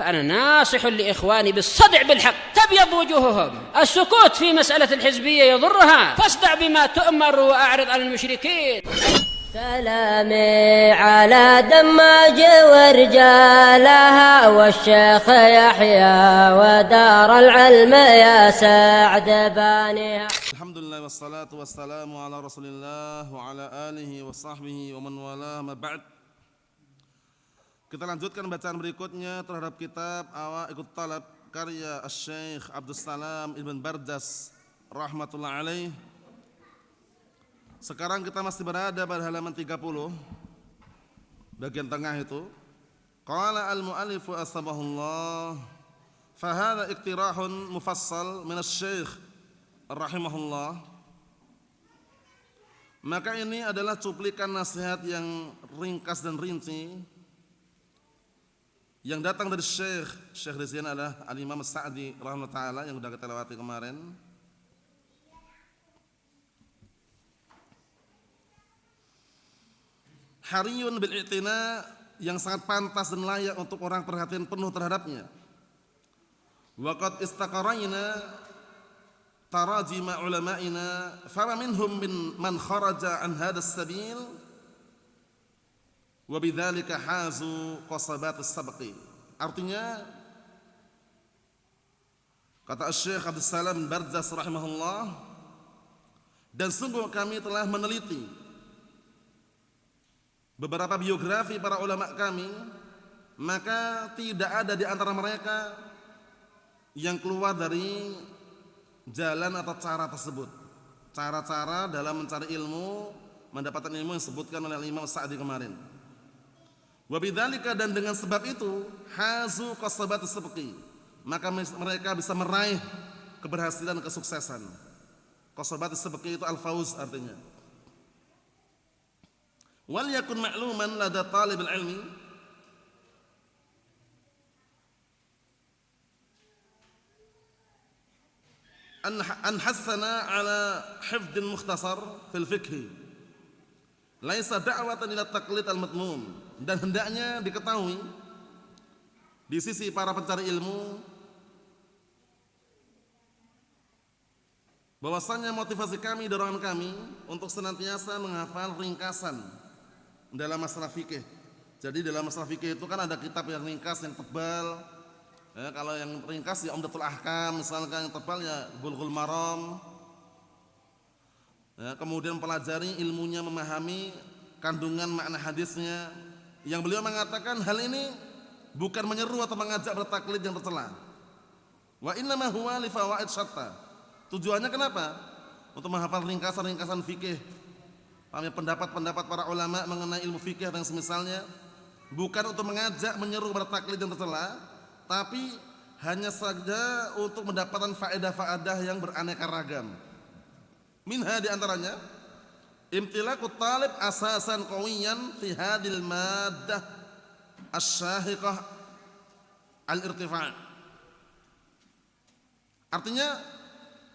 فأنا ناصح لإخواني بالصدع بالحق تبيض وجوههم. السكوت في مسألة الحزبية يضرها، فاصدع بما تؤمر وأعرض عن المشركين. سلامي على دماج ورجالها والشيخ يحيى ودار العلم يا سعد بانيها. الحمد لله والصلاة والسلام على رسول الله وعلى آله وصحbihi ومن والاه ما ba'd. Kita lanjutkan bacaan berikutnya terhadap kitab Awaiqut Talab karya Asy-Syaikh Abdus Salam Ibn Barjas rahmatullah alaih. Sekarang kita masih berada pada halaman 30, bagian tengah itu. Qala al-mu'allifu asbahullah, fa hadha iktirahun mufassal min asy-syaikh rahimahullah. Maka ini adalah cuplikan nasihat yang ringkas dan rinci yang datang dari Syekh di sini adalah Al-Imam As-Sa'di rahimahullah taala yang sudah kita lewati kemarin. Hariyun bil i'tina, yang sangat pantas dan layak untuk orang perhatian penuh terhadapnya. Wa qad istaqarayna tarajima ulama'ina fama minhum man kharaja an hadzal sabil wa bidzalika hazu qasabatus sabqi. Artinya kata Syekh Abdus Salam Barjas rahimahullah, dan sungguh kami telah meneliti beberapa biografi para ulama kami, maka tidak ada di antara mereka yang keluar dari jalan atau cara tersebut. Cara-cara dalam mencari ilmu, mendapatkan ilmu yang disebutkan oleh Imam Sa'di kemarin. Wa bidzalika, dan dengan sebab itu hazu qasabatus sabqi, maka mereka bisa meraih keberhasilan dan kesuksesan. Qasabatus sabqi itu al-fauz artinya. Wal yakun ma'luman lada talibul ilmi an hassana ala hifdin mukhtasar fil fiqh laisa da'watan ila taqlid al-matmum. Dan hendaknya diketahui di sisi para pencari ilmu bahwasanya motivasi kami, dorongan kami untuk senantiasa menghafal ringkasan dalam masalah fikih. Jadi dalam masalah fikih itu kan ada kitab yang ringkas, yang tebal. Ya, kalau yang ringkas ya Umdatul Ahkam, misalkan yang tebal ya Bulughul Maram. Ya, kemudian pelajari ilmunya, memahami kandungan makna hadisnya. Yang beliau mengatakan hal ini bukan menyeru atau mengajak bertaklid yang tercela. Wa innama huwa li fawaid syatta. Tujuannya kenapa? Untuk menghafal ringkasan-ringkasan fikih. Pendapat-pendapat para ulama mengenai ilmu fikih dan semisalnya, bukan untuk mengajak menyeru bertaklid yang tercela, tapi hanya saja untuk mendapatkan faedah-faedah yang beraneka ragam. Minha di antaranya imtilaqut talib asasan qawiyan fi hadil maddah asy-syahiqah al-irtifa'. Artinya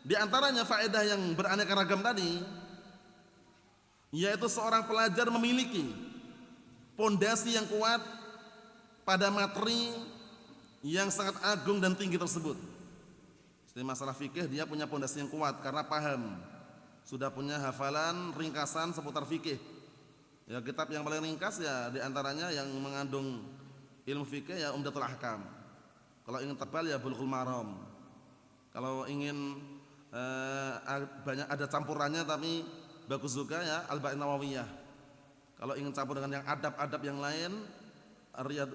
di antaranya faedah yang beraneka ragam tadi, yaitu seorang pelajar memiliki pondasi yang kuat pada materi yang sangat agung dan tinggi tersebut. Di masalah fikih dia punya pondasi yang kuat karena paham, sudah punya hafalan ringkasan seputar fikih. Ya, kitab yang paling ringkas ya diantaranya yang mengandung ilmu fikih ya Umdatul Ahkam. Kalau ingin tebal ya Bulughul Maram. Kalau ingin banyak ada campurannya tapi bagus juga ya Al-Ba'in Nawawiyah. Kalau ingin campur dengan yang adab-adab yang lain,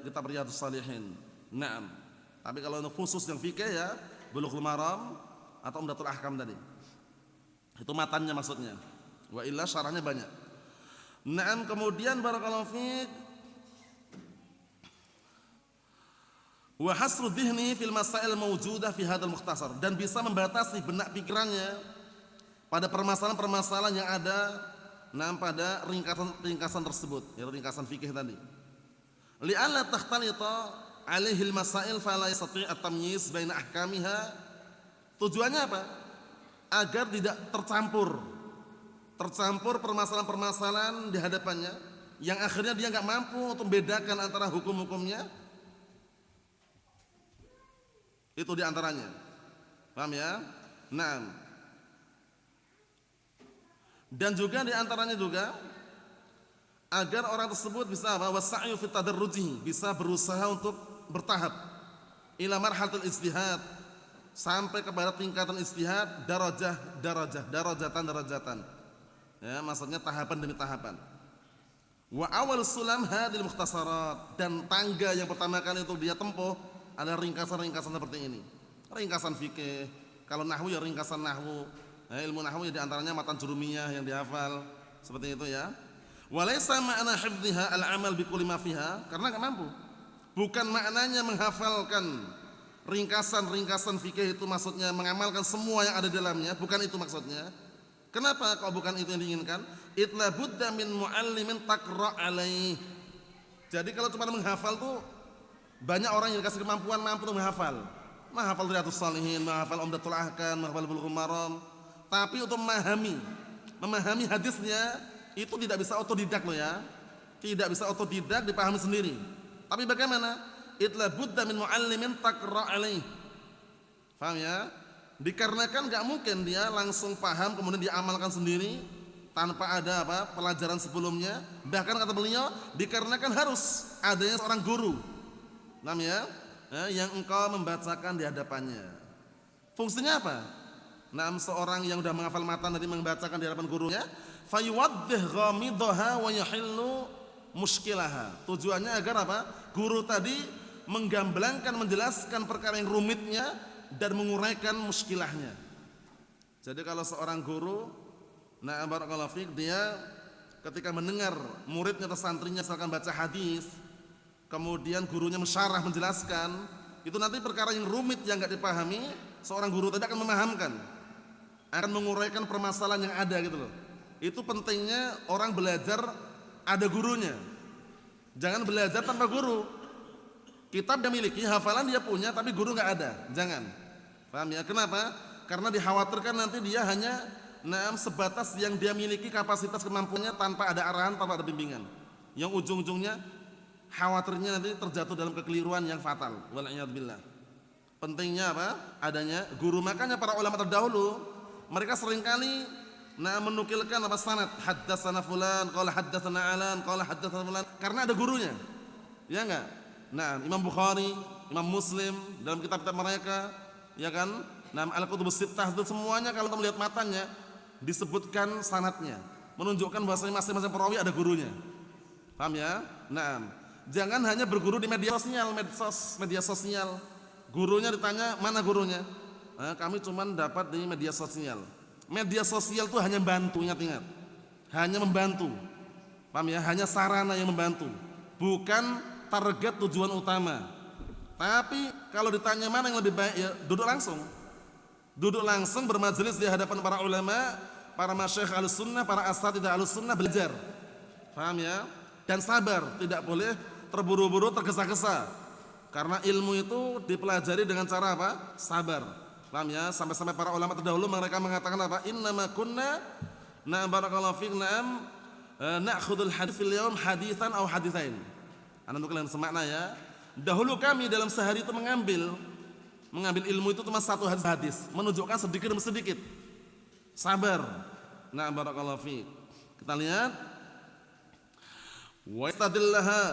kitab Riyadhus Shalihin. Naam. Tapi kalau khusus yang fikih ya Bulughul Maram atau Umdatul Ahkam tadi. Itu matanya maksudnya. Wa illa syarahnya banyak. Naam, kemudian barakallahu fiik wa hasru dhihni fil masail mawjudah fi hadzal mukhtasar, dan bisa membatasi benak pikirannya pada permasalahan-permasalahan yang ada pada ringkasan tersebut, yaitu ringkasan fikih tadi. Li'alla takhtalita alaihi al-masail fala yastati' at-tamyiz baina ahkamiha. Tujuannya apa? Agar tidak tercampur permasalahan-permasalahan di hadapannya yang akhirnya dia enggak mampu untuk membedakan antara hukum-hukumnya Itu diantaranya. Paham ya? Naam. Dan juga diantaranya juga agar orang tersebut bisa wasa'yu fi tadarruji, bisa berusaha untuk bertahap ila marhalatul ijtihad, sampai kepada tingkatan ijtihad, darajatan. Ya, maksudnya tahapan demi tahapan. Wa awal sulam hadil mukhtasarat, dan tangga yang pertama kali untuk dia tempuh ada ringkasan-ringkasan seperti ini. Ringkasan fikih, kalau nahwu ya ringkasan nahwu. Ilmu nahwu ya diantaranya matan jurumiyah yang dihafal, seperti itu ya. Walaysa ma'na hifdhiha al-amal bi kulli ma fiha, karena enggak mampu. Bukan maknanya menghafalkan ringkasan-ringkasan fikih itu maksudnya mengamalkan semua yang ada di dalamnya, bukan itu maksudnya. Kenapa kalau bukan itu yang diinginkan? Itla budda min muallimin taqra alaih. Jadi kalau cuma menghafal tuh banyak orang yang dikasih kemampuan mampu untuk menghafal. Menghafal Riyadhus Shalihin, menghafal Umdatul Ahkam, menghafal Bulughul Maram. Tapi untuk memahami hadisnya itu tidak bisa otodidak loh ya. Tidak bisa otodidak dipahami sendiri. Tapi bagaimana? Itla budda min muallimin taqra alaih. Paham ya? Dikarenakan enggak mungkin dia langsung paham kemudian dia amalkan sendiri tanpa ada pelajaran sebelumnya. Bahkan kata beliau, dikarenakan harus adanya seorang guru. Namanya yang engkau membacakan di hadapannya. Fungsinya apa? Seorang yang sudah menghafal matan tadi membacakan di hadapan gurunya, fayuwaddih ghamidaha wa yahillu muskilaha. Tujuannya agar guru tadi menggamblangkan, menjelaskan perkara yang rumitnya dan menguraikan muskilahnya. Jadi kalau seorang guru, barakallahu fiik, dia ketika mendengar muridnya atau santrinya misalkan baca hadis, kemudian gurunya mensyarah, menjelaskan, itu nanti perkara yang rumit yang enggak dipahami, seorang guru tadi akan memahamkan, akan menguraikan permasalahan yang ada gitu loh. Itu pentingnya orang belajar ada gurunya. Jangan belajar tanpa guru. Kitab dia miliki, hafalan dia punya, tapi guru enggak ada. Jangan. Paham ya? Kenapa? Karena dikhawatirkan nanti dia hanya sebatas yang dia miliki kapasitas kemampuannya tanpa ada arahan, tanpa ada bimbingan. Yang ujung-ujungnya khawatirnya nanti terjatuh dalam kekeliruan yang fatal. Wal'iyadzubillah. Pentingnya adanya guru. Makanya para ulama terdahulu mereka seringkali menukilkan sanad, haddatsana fulan, qala haddatsana alan, qala haddatsana fulan, karena ada gurunya. Ya enggak? Imam Bukhari, Imam Muslim dalam kitab-kitab mereka, ya kan? Al-Kutubus Sittah itu semuanya kalau kita melihat matanya disebutkan sanadnya, menunjukkan bahwasanya masing-masing perawi ada gurunya. Paham ya? Jangan hanya berguru di media sosial. Gurunya ditanya, mana gurunya? Kami cuma dapat di media sosial. Media sosial itu hanya membantu, ingat-ingat. Hanya membantu. Paham ya? Hanya sarana yang membantu, bukan target tujuan utama. Tapi kalau ditanya mana yang lebih baik, ya duduk langsung. Duduk langsung bermajelis di hadapan para ulama, para masyayikh Ahlussunnah, para asatidzah Ahlussunnah, belajar. Paham ya? Dan sabar, tidak boleh terburu-buru, tergesa-gesa. Karena ilmu itu dipelajari dengan cara sabar. Paham ya? Sampai-sampai para ulama terdahulu mereka mengatakan innama kunna barakallahu fiik na'khudul hadits fil yaum haditsan aw haditsain. Untuk kalian semakna ya. Dahulu kami dalam sehari itu mengambil ilmu itu cuma satu hadis, menunjukkan sedikit demi sedikit. Sabar. Barakallahu fiik. Kita lihat wa istadillaha.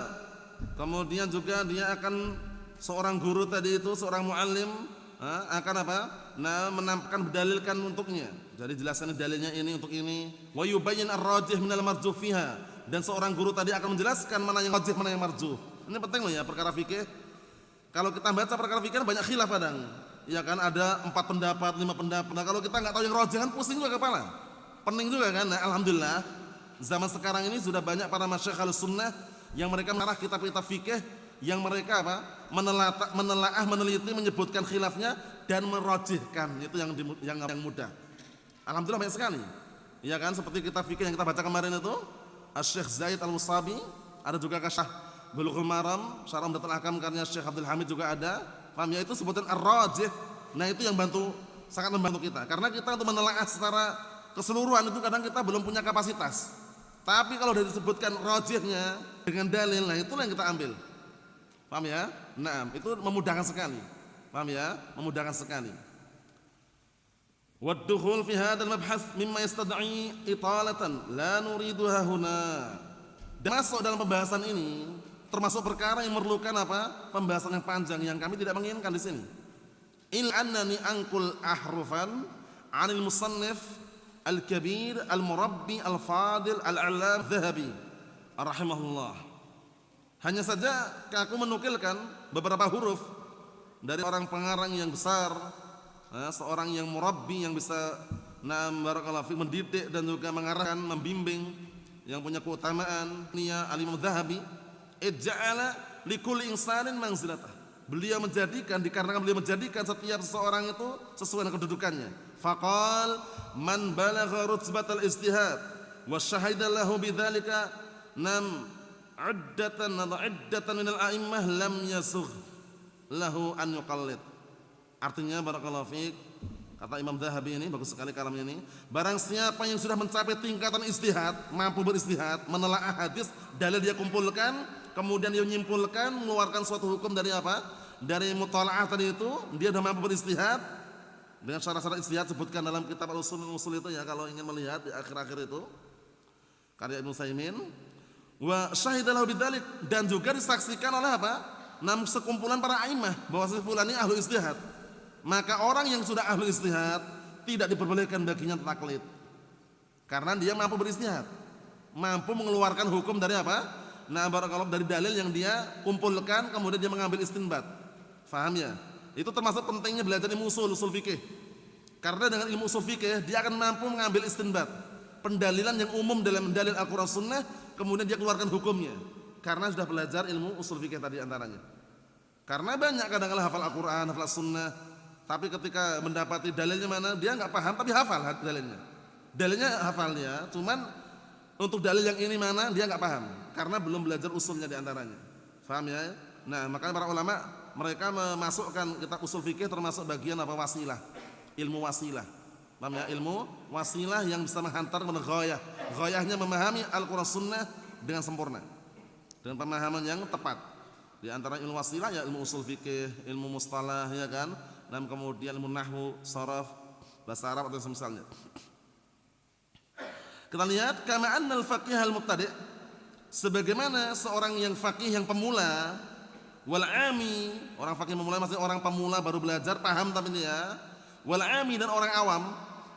Kemudian juga dia akan, seorang guru tadi itu, seorang muallim akan menampakkan, berdalilkan untuknya. Jadi jelaskan dalilnya ini untuk ini. Wa yubayyin ar-rajih minal marjuh fiha. Dan seorang guru tadi akan menjelaskan mana yang rajih, mana yang marjuh. Ini penting loh ya perkara fikih. Kalau kita baca perkara fikih banyak khilaf kadang. Ya kan, ada 4 pendapat, 5 pendapat. Nah, kalau kita enggak tahu yang rajih kan pusing juga kepala. Pening juga kan. Alhamdulillah zaman sekarang ini sudah banyak para masyayikh Ahlussunnah yang mereka mengarah kitab-kitab fikih yang mereka menelaah, meneliti, menyebutkan khilafnya dan merajihkan. Itu yang mudah. Alhamdulillah banyak sekali. Ya kan, seperti kitab fikih yang kita baca kemarin itu, Asy-Syaikh Zaid Al-Musabi, ada juga Kasyaf Bulughul Maram, Syarah Umdatul Ahkam karya Syekh Abdul Hamid juga ada. Paham ya? Itu sebutan ar-rajih. Nah, itu yang sangat membantu kita. Karena kita untuk menelaah secara keseluruhan itu kadang kita belum punya kapasitas. Tapi kalau sudah disebutkan rajihnya dengan dalil, nah itulah yang kita ambil. Paham ya? Itu memudahkan sekali. Paham ya? Memudahkan sekali. Waddukhul fi hadzal mabhas mimma yastad'i italatan la nuriduha huna. Dan masuk dalam pembahasan ini termasuk perkara yang memerlukan apa? Pembahasan yang panjang yang kami tidak menginginkan di sini. Il annani anqul ahrufan 'anil musannif al-kabir al-murabbi al-fadil al-'allam Dzahabi rahimahullah. Hanya saja aku menukilkan beberapa huruf dari orang pengarang yang besar, seorang yang murabbi yang bisa barakallahu fi mendidik dan juga mengarahkan, membimbing, yang punya keutamaan. Nia Al-Imam Dzahabi ij'ala likulli insanin manzilatah. Beliau menjadikan, dikarenakan beliau menjadikan setiap seseorang itu sesuai dengan kedudukannya. Faqal man balagha rutbatal ijtihad wa syahida lahu bidzalika iddatan min al-a'immah lam yasugh lahu an yuqallid. Artinya barakallahu fiik, kata Imam Dzahabi ini bagus sekali kalamnya ini, barang siapa yang sudah mencapai tingkatan istihad, mampu beristihad, menelaah hadis, dalil dia kumpulkan, kemudian dia menyimpulkan, mengeluarkan suatu hukum dari apa? Dari mutalaah tadi itu, dia sudah mampu beristihad dengan syarat-syarat istihad sebutkan dalam kitab Al-Usul itu ya, kalau ingin melihat di akhir-akhir itu karya Ibnu Utsaimin. Wa syahidalahu bidzalik, dan juga disaksikan oleh apa? Sekumpulan para a'immah bahwa fulan ini ahlu istihad. Maka orang yang sudah ahlu istihad tidak diperbolehkan baginya taklid, karena dia mampu beristihad, mampu mengeluarkan hukum dari apa? Barakallahu, dari dalil yang dia kumpulkan, kemudian dia mengambil istinbat. Faham ya? Itu termasuk pentingnya belajar ilmu usul fikih. Karena dengan ilmu usul fikih dia akan mampu mengambil istinbat, pendalilan yang umum dalam dalil Al-Qur'an Sunnah, kemudian dia keluarkan hukumnya. Karena sudah belajar ilmu usul fikih tadi antaranya. Karena banyak kadang-kadang hafal Al-Qur'an, hafal Sunnah, tapi ketika mendapati dalilnya mana, dia nggak paham tapi hafal dalilnya. Dalilnya hafal dia, cuman untuk dalil yang ini mana dia nggak paham karena belum belajar usulnya di antaranya. Paham ya? Nah, makanya para ulama mereka memasukkan kitab usul fikih termasuk bagian apa? Wasilah. Ilmu wasilah. Paham ya? Ilmu wasilah yang bisa menghantar kepada ghayah. Ghayahnya memahami Al-Qur'an Sunnah dengan sempurna, dengan pemahaman yang tepat. Di antara ilmu wasilah ya ilmu usul fikih, ilmu mustalah ya kan? Dan kemudian ilmu nahwu, sharaf, bahasa Arab atau semisalnya. Kita lihat kama annal faqih al-mubtadi', sebagaimana seorang yang faqih yang pemula, wal ami, orang faqih pemula maksudnya orang pemula baru belajar paham tapi dia, wal ami, dan orang awam,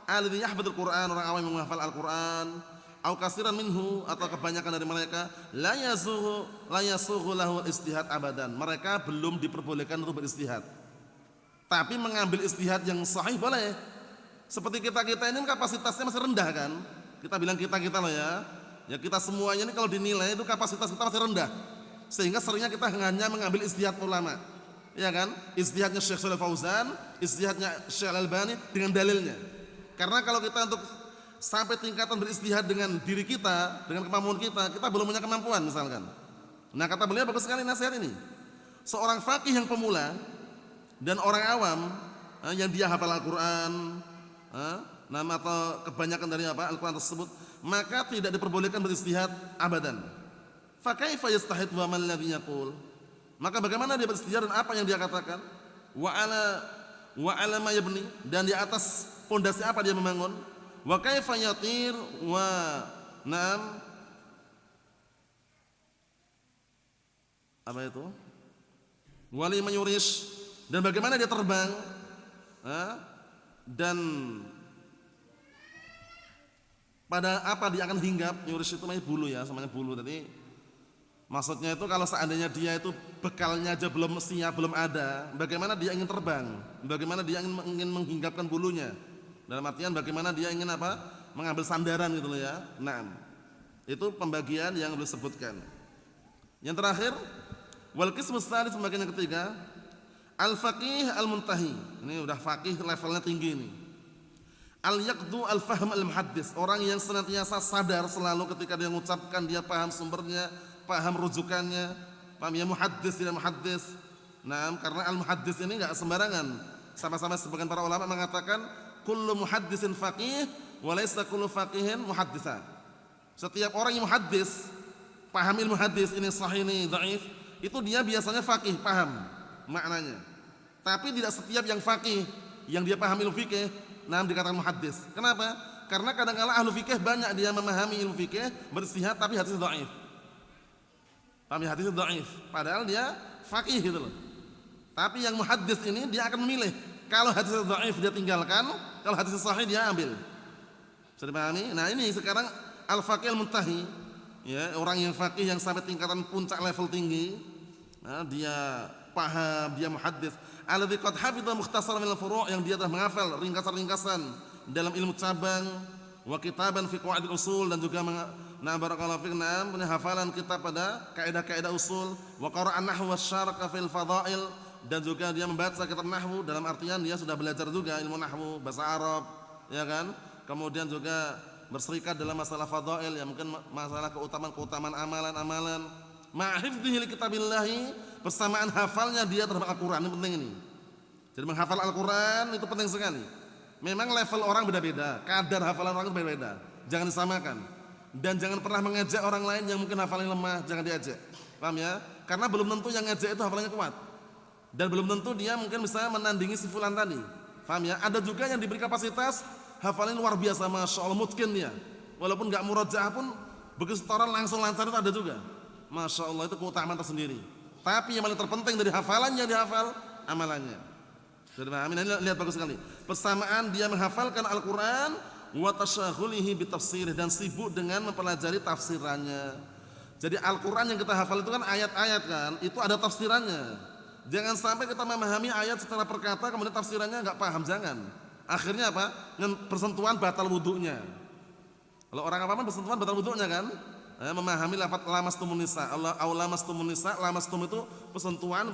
alladhi yahfadzul Qur'an, orang awam yang menghafal Al-Qur'an, au katsiran minhu, atau kebanyakan dari mereka, la yasughu lahu istihad abadan. Mereka belum diperbolehkan untuk beristihad. Tapi mengambil istihad yang sahih boleh. Seperti kita-kita ini kapasitasnya masih rendah kan? Kita bilang kita-kita loh ya. Ya kita semuanya ini kalau dinilai itu kapasitas kita masih rendah. Sehingga seringnya kita hanya mengambil istihad ulama. Ya kan? Istihadnya Syekh Shalih Fauzan, istihadnya Syekh Al-Albani dengan dalilnya. Karena kalau kita untuk sampai tingkatan beristihad dengan diri kita, dengan kemampuan kita belum punya kemampuan misalkan. Nah, kata beliau bagus sekali nasihat ini. Seorang faqih yang pemula dan orang awam yang dia hafal Al-Qur'an, atau kebanyakan dari apa Al-Qur'an tersebut, maka tidak diperbolehkan beristihad abadan. Fa kaifa yastahid wa man ladzi yaqul? Maka bagaimana dia beristihad dan apa yang dia katakan? Wa ala ma yabni, dan di atas pondasi apa dia membangun? Wa kaifa yatir wa apa itu? Wali mayurish, dan bagaimana dia terbang, dan pada apa dia akan hinggap. Yurish itu namanya bulu ya, namanya bulu. Jadi maksudnya itu kalau seandainya dia itu bekalnya aja belum siap, belum ada, bagaimana dia ingin terbang, bagaimana dia ingin menghinggapkan bulunya, dalam artian bagaimana dia ingin apa, mengambil sandaran gitu loh ya. Nah, itu pembagian yang beliau sebutkan. Yang terakhir, wal qismus tsalits, pembagian yang ketiga, al-faqih al-muntahi. Ini udah faqih levelnya tinggi ini. Al-yaqdu al-fahm al-muhaddis, orang yang senantiasa sadar selalu ketika dia mengucapkan, dia paham sumbernya, paham rujukannya, paham ya, muhaddis tidak muhaddis. Nah, karena al-muhaddis ini enggak sembarangan. Sama-sama sebagian para ulama mengatakan kullu muhaddisin faqih wa laysa kullu faqihin muhadditsan. Setiap orang yang muhaddis, paham ilmu hadis, ini sahih ini dhaif, itu dia biasanya faqih, paham maknanya. Tapi tidak setiap yang faqih yang dia paham ilmu fikih dikatakan muhaddis. Kenapa? Karena kadang-kala ahlu fikih banyak dia memahami ilmu fikih, beristihad tapi hadisnya dhaif. Paham ya, hadisnya dhaif. Padahal dia faqih gitu loh. Tapi yang muhaddis ini dia akan memilih. Kalau hadisnya dhaif dia tinggalkan, kalau hadisnya sahih dia ambil. Bisa dipahami? Nah, ini sekarang al-faqih al-muntahi, ya, orang yang faqih yang sampai tingkatan puncak level tinggi. Nah, dia paham, dia muhaddis. Alladzi qad hafidha mukhtasar min al-furu', yang dia telah menghafal ringkasan-ringkasan dalam ilmu cabang, wa kitaban fi qawaidil usul, dan juga barakallahu fiik punya hafalan kitab pada kaidah-kaidah usul, wa qara'an nahwa syarqa fil fadail, dan juga dia membaca kitab nahwu dalam artian dia sudah belajar juga ilmu nahwu, bahasa Arab, ya kan? Kemudian juga berserikat dalam masalah fadail, ya mungkin masalah keutamaan amalan-amalan. Ma'hifdhihi li kitabillahi, bersamaan hafalnya dia terhadap Al-Qur'an. Ini penting ini. Jadi menghafal Al-Qur'an itu penting sekali. Memang level orang beda-beda, kadar hafalan orang itu beda-beda. Jangan disamakan. Dan jangan pernah mengajak orang lain yang mungkin hafalannya lemah, jangan diajak. Paham ya? Karena belum tentu yang ngajak itu hafalannya kuat. Dan belum tentu dia mungkin bisa menandingi si fulan tadi. Paham ya? Ada juga yang diberi kapasitas hafalannya luar biasa, masya Allah, mutqin dia. Walaupun enggak murajaah pun begitu setoran langsung lancar, itu ada juga. Masya Allah, itu keutamaan tersendiri. Tapi yang paling terpenting dari hafalan yang dihafal, amalannya. Jadi paham? Ini lihat bagus sekali. Persamaan dia menghafalkan Al-Quran, wa tasyaghulihi bitafsirih, dan sibuk dengan mempelajari tafsirannya. Jadi Al-Quran yang kita hafal itu kan ayat-ayat kan, itu ada tafsirannya. Jangan sampai kita memahami ayat secara perkata kemudian tafsirannya enggak paham, jangan. Akhirnya apa? Bersentuhan batal wudunya. Kalau orang apa bersentuhan batal wudunya kan? Memahami lafaz lamastumun nisa. Allah aulamastumun nisa, lamastum itu bersentuhan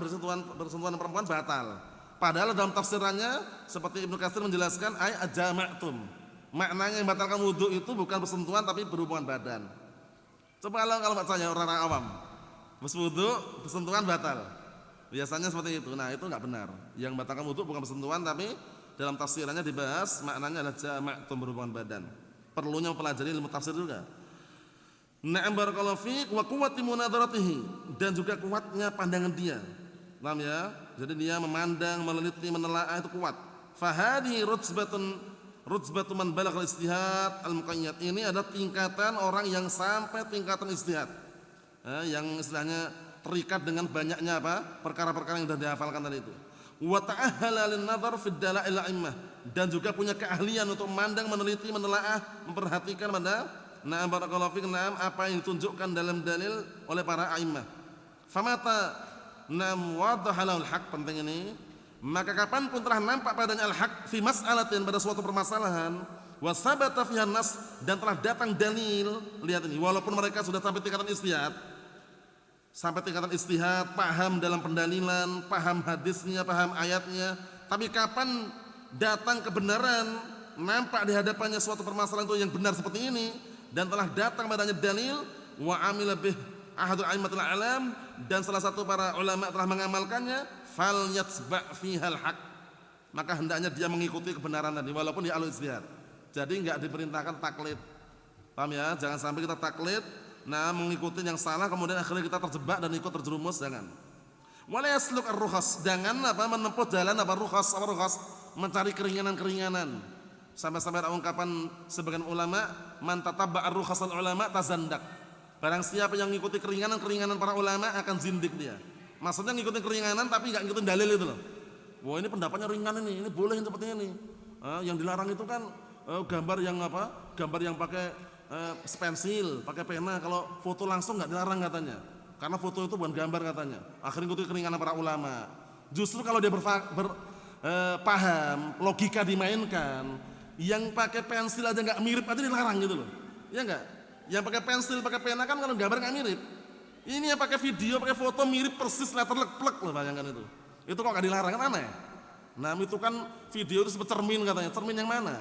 perempuan batal. Padahal dalam tafsirannya seperti Ibnu Katsir menjelaskan ay ajama'tum. Maknanya yang batalkan wudu itu bukan bersentuhan tapi berhubungan badan. Coba kalau bacanya orang awam. Wudu bersentuhan batal. Biasanya seperti itu. Nah, itu enggak benar. Yang batalkan wudu bukan bersentuhan, tapi dalam tafsirannya dibahas maknanya adalah jama'tum, berhubungan badan. Perlunya mempelajari ilmu tafsir juga. Na'am barakallahu fiik, wa quwwati munadharatihi, dan juga kuatnya pandangan dia. Paham ya? Jadi dia memandang, meneliti, menelaah itu kuat. Fahadi rutsbatu man balagha al-ijtihad al-muqayyad. Ini adalah tingkatan orang yang sampai tingkatan ijtihad. Yang istilahnya terikat dengan banyaknya apa? Perkara-perkara yang sudah dihafalkan tadi itu. Wa ta'ahhala lin-nadhar fi dalail a'immah, dan juga punya keahlian untuk memandang, meneliti, menelaah, memperhatikan pada na'am barakallahu fiik, na'am apa yang ditunjukkan dalam dalil oleh para a'immah. Famata na'am wadaha lahul haq, penting ini. Maka kapanpun telah nampak padanya al-haq fi mas'alatin, pada suatu permasalahan, wa sabata fiha nas, dan telah datang dalil. Lihat ini, walaupun mereka sudah sampai tingkatan istihad, paham dalam pendalilan, paham hadisnya, paham ayatnya, tapi kapan datang kebenaran, nampak di hadapannya suatu permasalahan itu yang benar seperti ini, dan telah datang padanya dalil, wa amila bih ahadul a'immatul a'lam, dan salah satu para ulama telah mengamalkannya, fal yatsba' fihal haq, maka hendaknya dia mengikuti kebenaran tadi walaupun dia ahli ijtihad. Jadi enggak diperintahkan taklid. Paham ya? Jangan sampai kita taklid, mengikuti yang salah kemudian akhirnya kita terjebak dan ikut terjerumus, jangan. Wala yasluk ar-rukhas, jangan menempuh jalan rukhas, mencari keringanan-keringanan. Sampai-sampai ada ungkapan sebagian ulama, man tatabba ar-rukhasal ulama tazandak. Barang siapa yang mengikuti keringanan-keringanan para ulama akan zindik dia. Maksudnya ngikutin keringanan tapi enggak ngikutin dalil itu loh. Wah, ini pendapatnya ringan ini boleh seperti ini. Yang dilarang itu kan gambar yang pakai pensil, pakai pena. Kalau foto langsung enggak dilarang katanya. Karena foto itu bukan gambar katanya. Akhirnya ngikutin keringanan para ulama. Justru kalau dia paham, logika dimainkan, yang pakai pensil aja enggak mirip aja dilarang gitu loh. Iya enggak? Yang pakai pensil, pakai pena kan kalau gambar enggak mirip. Ini yang pakai video, pakai foto mirip persis, letter-plek loh, bayangkan itu. Itu kok enggak dilarang, kan aneh. Nah, itu kan video itu seperti cermin katanya. Cermin yang mana?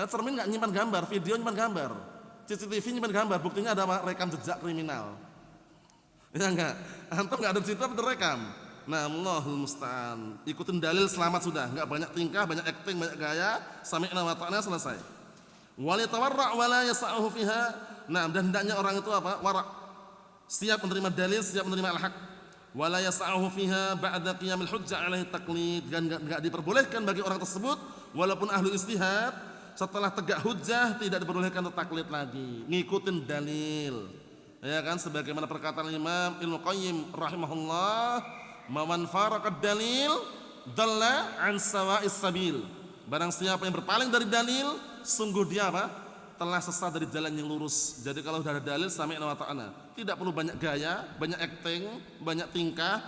Cermin enggak nyimpan gambar, video nyimpan gambar. CCTV nyimpan gambar, buktinya ada rekam jejak kriminal. Ya enggak? Antum enggak ada di situ tapi terekam. Nah, Allahul musta'an. Ikutin dalil selamat sudah, enggak banyak tingkah, banyak acting, banyak gaya, sami'na wa ta'na, selesai. Wal yatawarra' wa la yas'ahu fiha. Nah, dan hendaknya orang itu wara'. Siap menerima dalil, siap menerima al-haq. wala yas'ahu fiha ba'da qiyamil hujjah alaihi taqlid, dan enggak diperbolehkan bagi orang tersebut walaupun ahlu istihad setelah tegak hujjah tidak diperbolehkan untuk taklid lagi, ngikutin dalil. Ya kan, sebagaimana perkataan Imam Ibnu Qayyim rahimahullah, "Man faraqad dalil dalla an sawa'is sabil." Barang siapa yang berpaling dari dalil, sungguh dia apa? Telah sesat dari jalan yang lurus. Jadi kalau sudah ada dalil sami'na wa ta'ana, tidak perlu banyak gaya, banyak acting, banyak tingkah,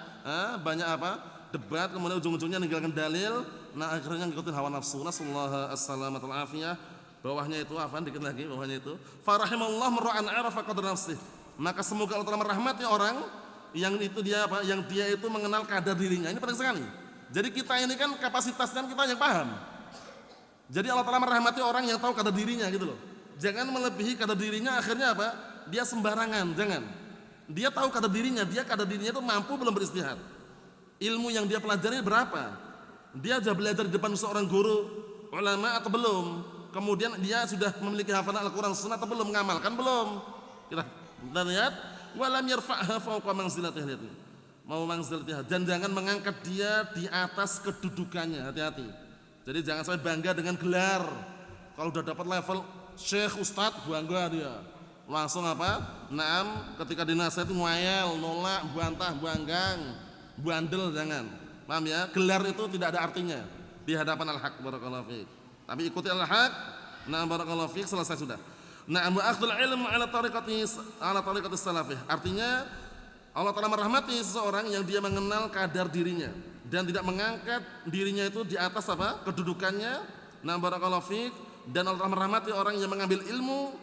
banyak apa? Debat, kemudian ujung-ujungnya meninggalkan dalil. Nah, akhirnya ngikutin hawa nafsu. Nasallahu as-salamatul afiyah. Bawahnya itu apa? Dikit lagi bawahnya itu. Farahimallahu mar'an arafa qadra nafsih. Maka semoga Allah Ta'ala merahmati orang yang itu dia apa? Yang dia itu mengenal kadar dirinya. Ini penting sekali. Jadi kita ini kan kapasitasnya kita yang paham. Jadi Allah Ta'ala merahmati orang yang tahu kadar dirinya gitu loh. Jangan melebihi kadar dirinya, akhirnya apa? Dia sembarangan, jangan. Dia tahu kadar dirinya itu mampu belum beristihad. Ilmu yang dia pelajari berapa? Dia sudah belajar di depan seorang guru ulama atau belum? Kemudian dia sudah memiliki hafalan Al-Qur'an Sunnah atau belum? Mengamalkan belum? Kita lihat, walam yarfa'ha fawqa manzilatihi. Mau manzilatiha, dan jangan mengangkat dia di atas kedudukannya, hati-hati. Jadi jangan sampai bangga dengan gelar. Kalau sudah dapat level Syekh Ustadz, bangga dia. Langsung apa? Naam, ketika dinasihati ngayal, nolak, bantah, banggang, bandel, jangan. Paham ya? Gelar itu tidak ada artinya di hadapan al-haq, barakallahu fiik. Tapi ikuti al-haq, na'am barakallahu fiik, selesai sudah. Na'am wa akhdul ilm ala tariqati salafih. Artinya Allah Ta'ala merahmati seseorang yang dia mengenal kadar dirinya dan tidak mengangkat dirinya itu di atas apa? Kedudukannya. Na'am barakallahu fiik. Dan Allah merahmati orang yang mengambil ilmu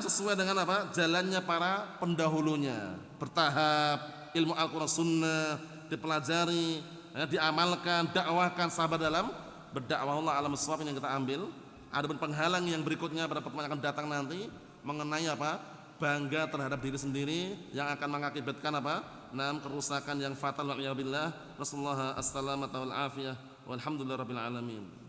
sesuai dengan apa? Jalannya para pendahulunya, bertahap, ilmu Al-Qur'an Sunnah dipelajari, diamalkan, dakwahkan, sabar dalam berdakwah. Allah alam shawab yang kita ambil. Adapun penghalang yang berikutnya pada pertemuan akan datang nanti mengenai apa? Bangga terhadap diri sendiri yang akan mengakibatkan apa? Kerusakan yang fatal, wa'iyyabillah. Nasallahu as-salamata wal afiyah. Walhamdulillahirabbil alamin.